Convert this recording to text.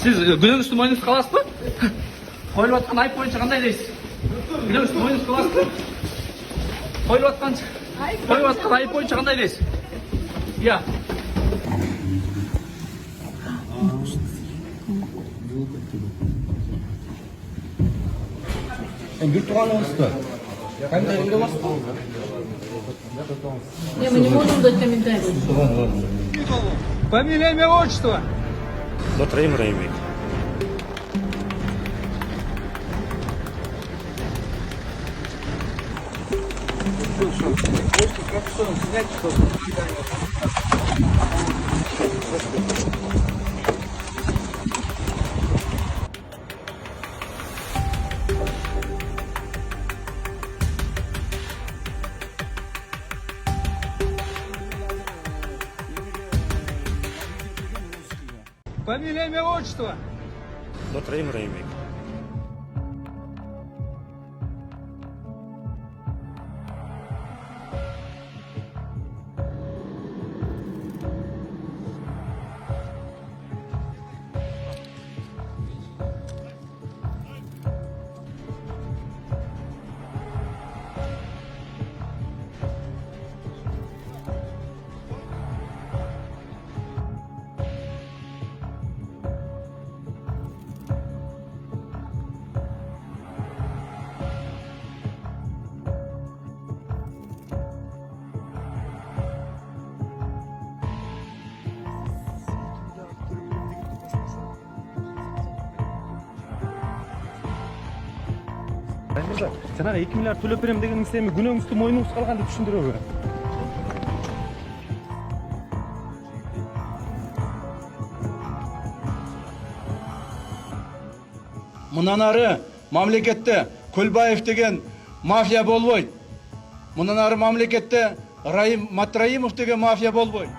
Siz günümüzde oyunuz kalasız mı? Koyulup atkan ayıp boyunca kanday deysiz? Günümüzde oyunuz kalasız mı? Koyulup atkan ayıp boyunca kanday deysiz? Ya. Bir туғаныңызды қандай жерде боласыз? Мы не можем дать комментарий. Фамилия, имя, отчество. Батраим Раимбек. Фамилия, имя, отчество. Батраим Раимбек. Мырза, жаңағы 2 миллиард төлеп берем дегеніңізде эми күнөөңүздү мойнуңуз калган деп түшүндүрөбү? Мындан ары мамлекетте Көлбаев деген мафия болбойт. Мындан ары мамлекетте Матраимов деген мафия болбойт.